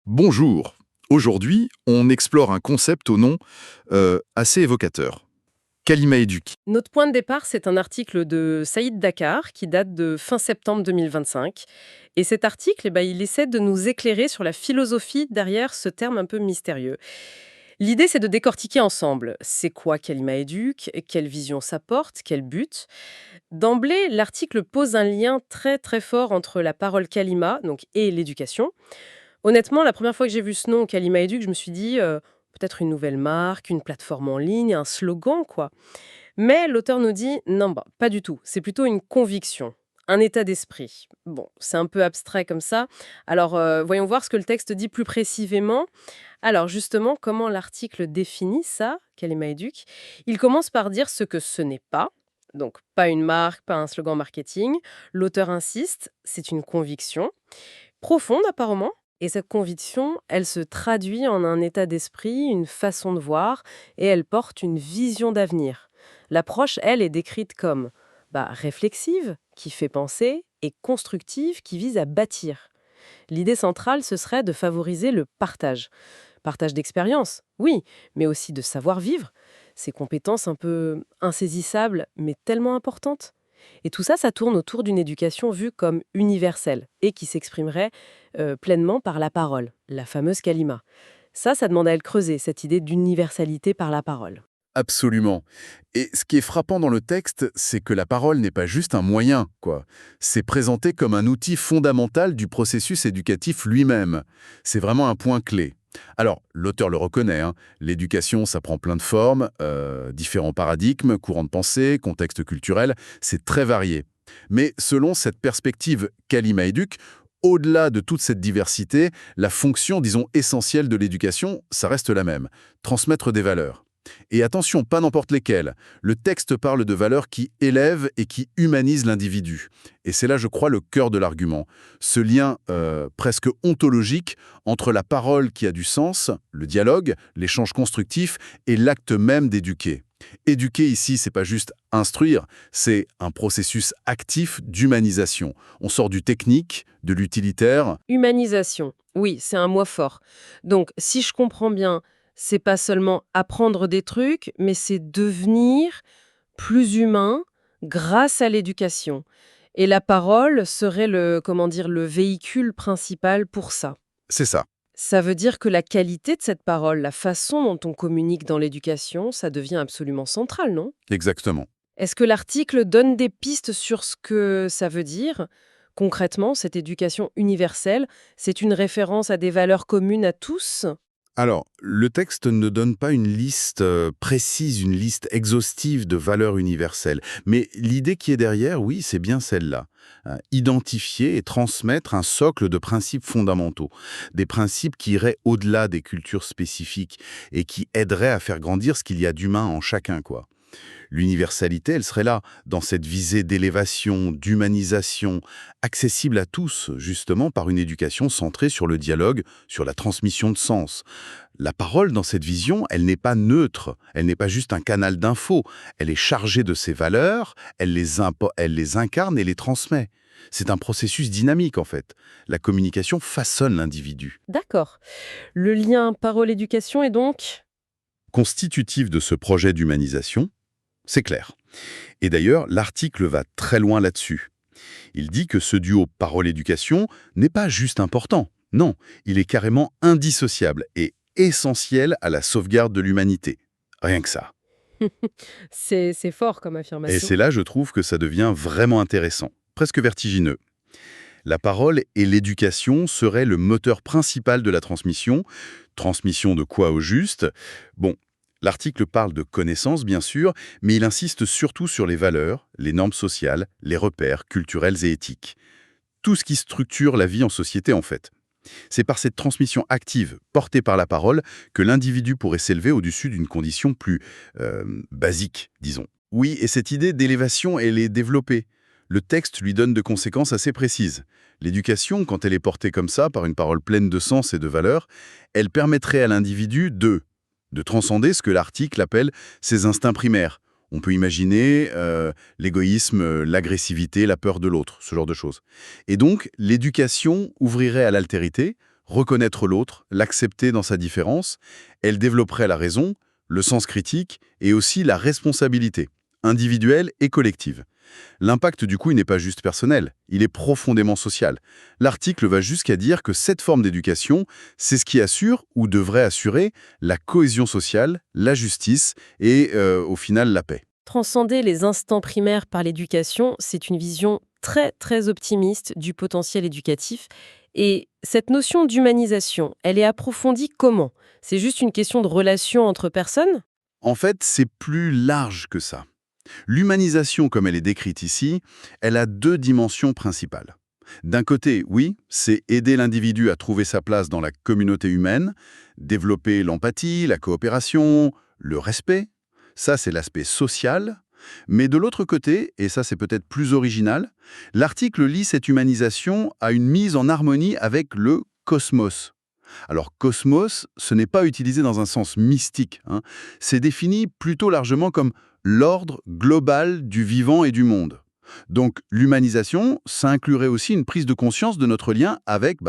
Bonjour. Aujourd'hui, on explore un concept au nom assez évocateur. Kalima Educ. Notre point de départ, c'est un article de Saïd Dakar qui date de fin septembre 2025. Et cet article, il essaie de nous éclairer sur la philosophie derrière ce terme un peu mystérieux. L'idée, c'est de décortiquer ensemble. C'est quoi Kalima Educ? Quelle vision ça porte? Quel but? D'emblée, l'article pose un lien très très fort entre la parole Kalima donc, et l'éducation. Honnêtement, la première fois que j'ai vu ce nom, Kalima Educ, je me suis dit peut-être une nouvelle marque, une plateforme en ligne, un slogan, quoi. Mais l'auteur nous dit non, pas du tout. C'est plutôt une conviction, un état d'esprit. Bon, c'est un peu abstrait comme ça. Alors, voyons voir ce que le texte dit plus précisément. Alors, justement, comment l'article définit ça, Kalima Educ? Il commence par dire ce que ce n'est pas. Donc, pas une marque, pas un slogan marketing. L'auteur insiste, c'est une conviction profonde apparemment. Et cette conviction, elle se traduit en un état d'esprit, une façon de voir, et elle porte une vision d'avenir. L'approche, elle, est décrite comme réflexive, qui fait penser, et constructive, qui vise à bâtir. L'idée centrale, ce serait de favoriser le partage. Partage d'expérience, oui, mais aussi de savoir-vivre, ces compétences un peu insaisissables, mais tellement importantes. Et tout ça, ça tourne autour d'une éducation vue comme universelle et qui s'exprimerait pleinement par la parole, la fameuse kalima. Ça demande à elle creuser, cette idée d'universalité par la parole. Absolument. Et ce qui est frappant dans le texte, c'est que la parole n'est pas juste un moyen, quoi. C'est présenté comme un outil fondamental du processus éducatif lui-même. C'est vraiment un point clé. Alors, l'auteur le reconnaît, hein, l'éducation, ça prend plein de formes, différents paradigmes, courants de pensée, contextes culturels, c'est très varié. Mais selon cette perspective Kalima Educ, au-delà de toute cette diversité, la fonction, disons, essentielle de l'éducation, ça reste la même, transmettre des valeurs. Et attention, pas n'importe lesquelles. Le texte parle de valeurs qui élèvent et qui humanisent l'individu. Et c'est là, je crois, le cœur de l'argument. Ce lien presque ontologique entre la parole qui a du sens, le dialogue, l'échange constructif et l'acte même d'éduquer. Éduquer ici, c'est pas juste instruire, c'est un processus actif d'humanisation. On sort du technique, de l'utilitaire. Humanisation, oui, c'est un mot fort. Donc, si je comprends bien, c'est pas seulement apprendre des trucs, mais c'est devenir plus humain grâce à l'éducation. Et la parole serait le véhicule principal pour ça. C'est ça, Ça veut dire que la qualité de cette parole, la façon dont on communique dans l'éducation, ça devient absolument central, non? exactement. Est-ce que l'article donne des pistes sur ce que ça veut dire? Concrètement, cette éducation universelle, c'est une référence à des valeurs communes à tous? Alors, le texte ne donne pas une liste précise, une liste exhaustive de valeurs universelles. Mais l'idée qui est derrière, oui, c'est bien celle-là. Identifier et transmettre un socle de principes fondamentaux. Des principes qui iraient au-delà des cultures spécifiques et qui aideraient à faire grandir ce qu'il y a d'humain en chacun, quoi. L'universalité, elle serait là, dans cette visée d'élévation, d'humanisation, accessible à tous, justement par une éducation centrée sur le dialogue, sur la transmission de sens. La parole, dans cette vision, elle n'est pas neutre, elle n'est pas juste un canal d'infos, elle est chargée de ses valeurs, elle les incarne et les transmet. C'est un processus dynamique, en fait. La communication façonne l'individu. D'accord. Le lien parole-éducation est donc... Constitutif de ce projet d'humanisation, c'est clair. Et d'ailleurs, l'article va très loin là-dessus. Il dit que ce duo parole-éducation n'est pas juste important. Non, il est carrément indissociable et essentiel à la sauvegarde de l'humanité. Rien que ça. C'est fort comme Et affirmation. c'est là, je trouve, que ça devient vraiment intéressant, presque vertigineux. La parole et l'éducation seraient le moteur principal de la transmission. Transmission de quoi au juste? Bon, l'article parle de connaissances, bien sûr, mais il insiste surtout sur les valeurs, les normes sociales, les repères culturels et éthiques. Tout ce qui structure la vie en société, en fait. C'est par cette transmission active, portée par la parole, que l'individu pourrait s'élever au-dessus d'une condition plus basique, disons. Oui, et cette idée d'élévation, elle est développée. Le texte lui donne de conséquences assez précises. L'éducation, quand elle est portée comme ça, par une parole pleine de sens et de valeur, elle permettrait à l'individu de transcender ce que l'article appelle ses instincts primaires. On peut imaginer l'égoïsme, l'agressivité, la peur de l'autre, ce genre de choses. Et donc, l'éducation ouvrirait à l'altérité, reconnaître l'autre, l'accepter dans sa différence. Elle développerait la raison, le sens critique et aussi la responsabilité, individuelle et collective. L'impact du coup, il n'est pas juste personnel, il est profondément social. L'article va jusqu'à dire que cette forme d'éducation, c'est ce qui assure ou devrait assurer la cohésion sociale, la justice et au final la paix. Transcender les instants primaires par l'éducation, c'est une vision très très optimiste du potentiel éducatif. Et cette notion d'humanisation, elle est approfondie comment? C'est juste une question de relation entre personnes? En fait, c'est plus large que ça. L'humanisation, comme elle est décrite ici, elle a deux dimensions principales. D'un côté, oui, c'est aider l'individu à trouver sa place dans la communauté humaine, développer l'empathie, la coopération, le respect. Ça, c'est l'aspect social. Mais de l'autre côté, et ça c'est peut-être plus original, l'article lie cette humanisation à une mise en harmonie avec le cosmos. Alors cosmos, ce n'est pas utilisé dans un sens mystique, hein. C'est défini plutôt largement comme l'ordre global du vivant et du monde. Donc l'humanisation, ça inclurait aussi une prise de conscience de notre lien avec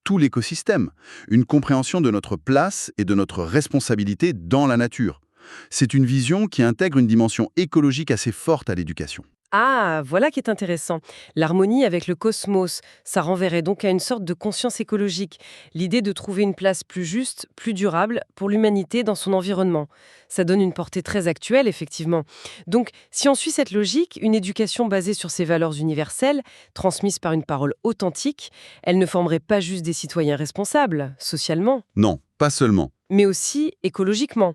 tout l'écosystème, une compréhension de notre place et de notre responsabilité dans la nature. C'est une vision qui intègre une dimension écologique assez forte à l'éducation. Ah, voilà qui est intéressant. L'harmonie avec le cosmos, ça renverrait donc à une sorte de conscience écologique, l'idée de trouver une place plus juste, plus durable pour l'humanité dans son environnement. Ça donne une portée très actuelle, effectivement. Donc, si on suit cette logique, une éducation basée sur ces valeurs universelles, transmise par une parole authentique, elle ne formerait pas juste des citoyens responsables, socialement, Non, pas seulement. mais aussi écologiquement.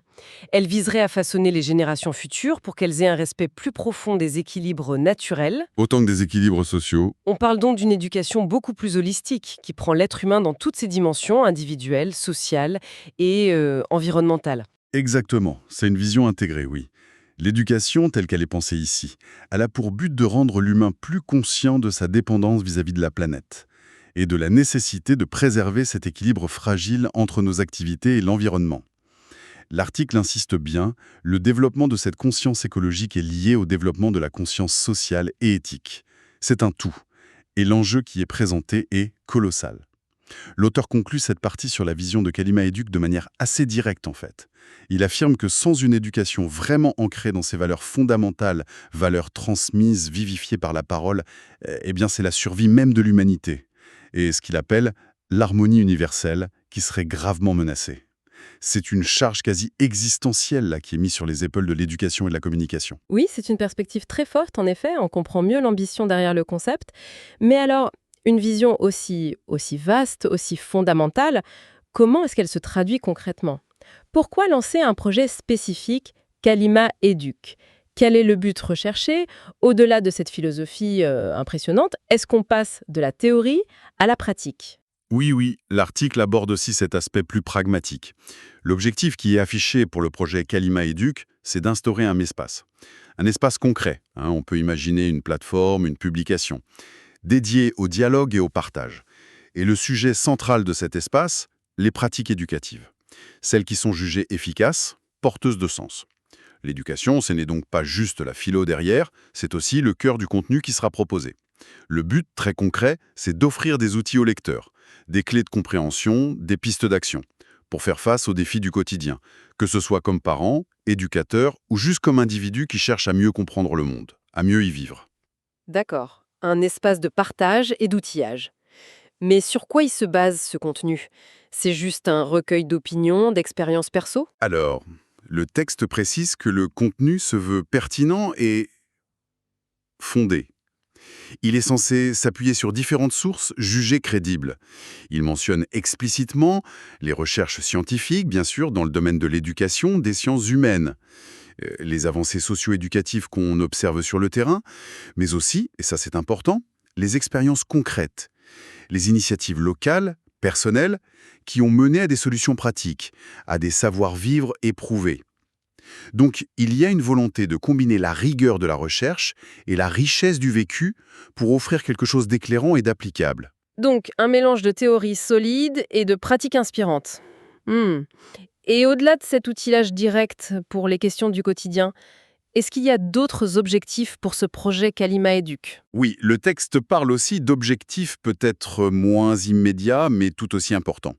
Elle viserait à façonner les générations futures pour qu'elles aient un respect plus profond des équilibres naturels. Autant que des équilibres sociaux. On parle donc d'une éducation beaucoup plus holistique, qui prend l'être humain dans toutes ses dimensions, individuelles, sociales et environnementales. Exactement, c'est une vision intégrée, oui. L'éducation, telle qu'elle est pensée ici, elle a pour but de rendre l'humain plus conscient de sa dépendance vis-à-vis de la planète et de la nécessité de préserver cet équilibre fragile entre nos activités et l'environnement. L'article insiste bien, le développement de cette conscience écologique est lié au développement de la conscience sociale et éthique. C'est un tout, et l'enjeu qui est présenté est colossal. L'auteur conclut cette partie sur la vision de Kalima Éduc de manière assez directe en fait. Il affirme que sans une éducation vraiment ancrée dans ses valeurs fondamentales, valeurs transmises, vivifiées par la parole, eh bien c'est la survie même de l'humanité. Et ce qu'il appelle l'harmonie universelle qui serait gravement menacée. C'est une charge quasi existentielle là, qui est mise sur les épaules de l'éducation et de la communication. Oui, c'est une perspective très forte, en effet, on comprend mieux l'ambition derrière le concept. Mais alors, une vision aussi vaste, aussi fondamentale, comment est-ce qu'elle se traduit concrètement? Pourquoi lancer un projet spécifique Kalima Éduc? Quel est le but recherché? Au-delà de cette philosophie impressionnante, est-ce qu'on passe de la théorie à la pratique? Oui, oui, l'article aborde aussi cet aspect plus pragmatique. L'objectif qui est affiché pour le projet Kalima Éduc, c'est d'instaurer un espace. Un espace concret, hein, on peut imaginer une plateforme, une publication, dédiée au dialogue et au partage. Et le sujet central de cet espace, les pratiques éducatives. Celles qui sont jugées efficaces, porteuses de sens. L'éducation, ce n'est donc pas juste la philo derrière, c'est aussi le cœur du contenu qui sera proposé. Le but, très concret, c'est d'offrir des outils aux lecteurs, des clés de compréhension, des pistes d'action, pour faire face aux défis du quotidien, que ce soit comme parents, éducateurs ou juste comme individus qui cherchent à mieux comprendre le monde, à mieux y vivre. D'accord, un espace de partage et d'outillage. Mais sur quoi il se base ce contenu? C'est juste un recueil d'opinions, d'expériences perso? Alors, le texte précise que le contenu se veut pertinent et fondé. Il est censé s'appuyer sur différentes sources jugées crédibles. Il mentionne explicitement les recherches scientifiques, bien sûr, dans le domaine de l'éducation, des sciences humaines, les avancées socio-éducatives qu'on observe sur le terrain, mais aussi, et ça c'est important, les expériences concrètes, les initiatives locales, personnelles, qui ont mené à des solutions pratiques, à des savoir-vivre éprouvés. Donc, il y a une volonté de combiner la rigueur de la recherche et la richesse du vécu pour offrir quelque chose d'éclairant et d'applicable. Donc, un mélange de théories solides et de pratiques inspirantes. Hmm. Et au-delà de cet outillage direct pour les questions du quotidien, Est-ce qu'il y a d'autres objectifs pour ce projet Kalima Éduc? Oui, le texte parle aussi d'objectifs peut-être moins immédiats, mais tout aussi importants.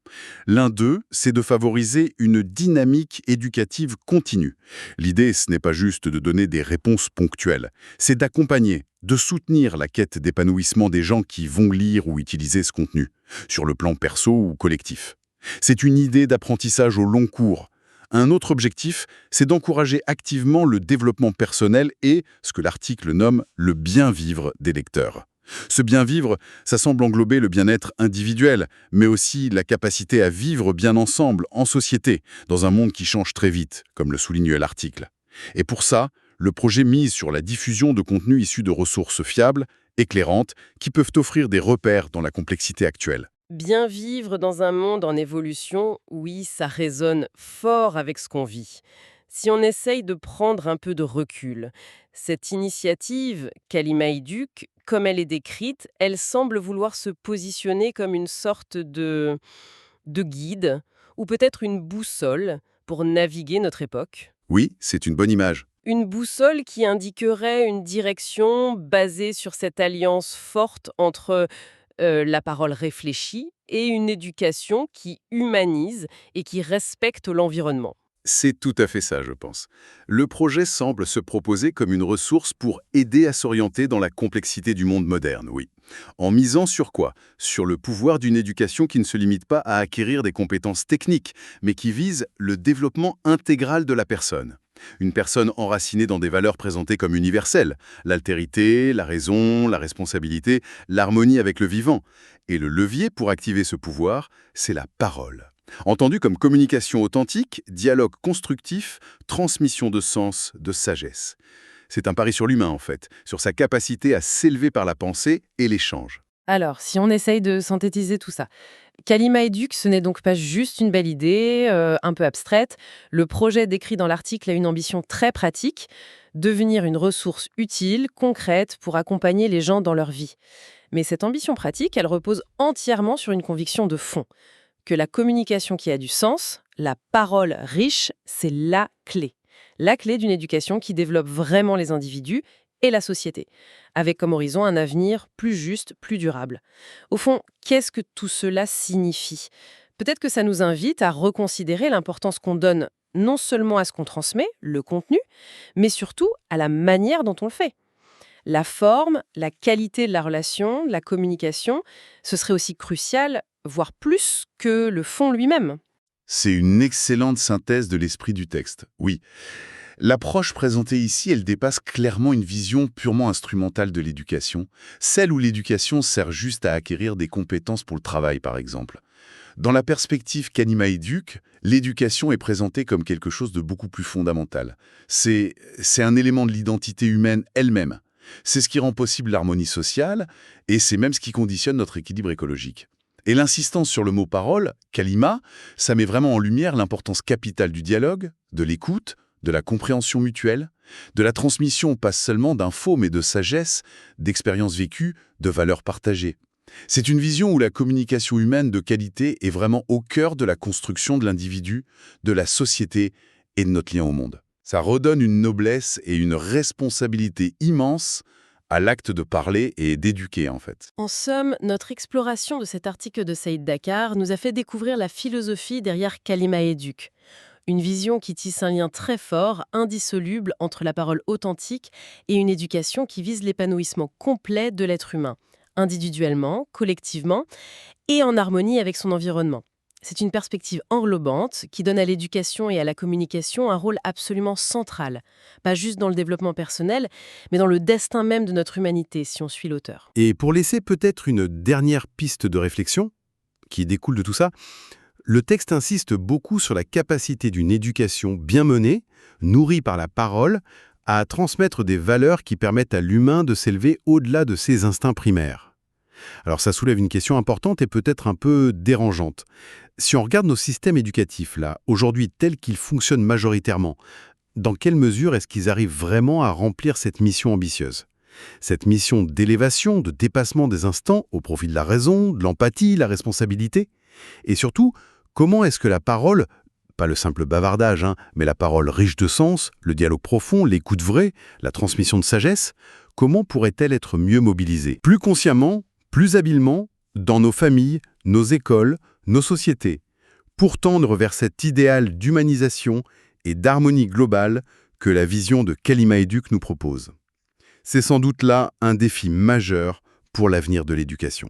L'un d'eux, c'est de favoriser une dynamique éducative continue. L'idée, ce n'est pas juste de donner des réponses ponctuelles, c'est d'accompagner, de soutenir la quête d'épanouissement des gens qui vont lire ou utiliser ce contenu, sur le plan perso ou collectif. C'est une idée d'apprentissage au long cours. Un autre objectif, c'est d'encourager activement le développement personnel et, ce que l'article nomme, le bien-vivre des lecteurs. Ce bien-vivre, ça semble englober le bien-être individuel, mais aussi la capacité à vivre bien ensemble, en société, dans un monde qui change très vite, comme le souligne l'article. Et pour ça, le projet mise sur la diffusion de contenus issus de ressources fiables, éclairantes, qui peuvent offrir des repères dans la complexité actuelle. Bien vivre dans un monde en évolution, oui, ça résonne fort avec ce qu'on vit. Si on essaye de prendre un peu de recul, cette initiative, Kalima Éduc, comme elle est décrite, elle semble vouloir se positionner comme une sorte de guide, ou peut-être une boussole pour naviguer notre époque. Oui, c'est une bonne image. Une boussole qui indiquerait une direction basée sur cette alliance forte entre la parole réfléchie et une éducation qui humanise et qui respecte l'environnement. C'est tout à fait ça, je pense. Le projet semble se proposer comme une ressource pour aider à s'orienter dans la complexité du monde moderne, oui. En misant sur quoi? Sur le pouvoir d'une éducation qui ne se limite pas à acquérir des compétences techniques, mais qui vise le développement intégral de la personne. Une personne enracinée dans des valeurs présentées comme universelles, l'altérité, la raison, la responsabilité, l'harmonie avec le vivant. Et le levier pour activer ce pouvoir, c'est la parole. Entendu comme communication authentique, dialogue constructif, transmission de sens, de sagesse. C'est un pari sur l'humain en fait, sur sa capacité à s'élever par la pensée et l'échange. Alors, si on essaye de synthétiser tout ça, Kalima Éduc, ce n'est donc pas juste une belle idée, un peu abstraite. Le projet décrit dans l'article a une ambition très pratique, devenir une ressource utile, concrète, pour accompagner les gens dans leur vie. Mais cette ambition pratique, elle repose entièrement sur une conviction de fond, que la communication qui a du sens, la parole riche, c'est la clé. La clé d'une éducation qui développe vraiment les individus et la société, avec comme horizon un avenir plus juste, plus durable. Au fond, qu'est-ce que tout cela signifie? Peut-être que ça nous invite à reconsidérer l'importance qu'on donne non seulement à ce qu'on transmet, le contenu, mais surtout à la manière dont on le fait. La forme, la qualité de la relation, de la communication, ce serait aussi crucial, voire plus que le fond lui-même. C'est une excellente synthèse de l'esprit du texte, oui. L'approche présentée ici, elle dépasse clairement une vision purement instrumentale de l'éducation, celle où l'éducation sert juste à acquérir des compétences pour le travail, par exemple. Dans la perspective qu'Anima éduque, l'éducation est présentée comme quelque chose de beaucoup plus fondamental. C'est un élément de l'identité humaine elle-même. C'est ce qui rend possible l'harmonie sociale, et c'est même ce qui conditionne notre équilibre écologique. Et l'insistance sur le mot parole, kalima, ça met vraiment en lumière l'importance capitale du dialogue, de l'écoute, de la compréhension mutuelle, de la transmission pas seulement d'infos mais de sagesse, d'expériences vécues, de valeurs partagées. C'est une vision où la communication humaine de qualité est vraiment au cœur de la construction de l'individu, de la société et de notre lien au monde. Ça redonne une noblesse et une responsabilité immense à l'acte de parler et d'éduquer en fait. En somme, notre exploration de cet article de Saïd Dakar nous a fait découvrir la philosophie derrière Kalima Éduc. Une vision qui tisse un lien très fort, indissoluble entre la parole authentique et une éducation qui vise l'épanouissement complet de l'être humain, individuellement, collectivement et en harmonie avec son environnement. C'est une perspective englobante qui donne à l'éducation et à la communication un rôle absolument central, pas juste dans le développement personnel, mais dans le destin même de notre humanité, si on suit l'auteur. Et pour laisser peut-être une dernière piste de réflexion qui découle de tout ça, le texte insiste beaucoup sur la capacité d'une éducation bien menée, nourrie par la parole, à transmettre des valeurs qui permettent à l'humain de s'élever au-delà de ses instincts primaires. Alors ça soulève une question importante et peut-être un peu dérangeante. Si on regarde nos systèmes éducatifs, là, aujourd'hui tels qu'ils fonctionnent majoritairement, dans quelle mesure est-ce qu'ils arrivent vraiment à remplir cette mission ambitieuse? Cette mission d'élévation, de dépassement des instants au profit de la raison, de l'empathie, la responsabilité? Et surtout, comment est-ce que la parole, Pas le simple bavardage, mais la parole riche de sens, le dialogue profond, l'écoute vraie, la transmission de sagesse. Comment pourrait-elle être mieux mobilisée? Plus consciemment, plus habilement, dans nos familles, nos écoles, nos sociétés, pour tendre vers cet idéal d'humanisation et d'harmonie globale que la vision de Kalimaéduc nous propose. C'est sans doute là un défi majeur pour l'avenir de l'éducation.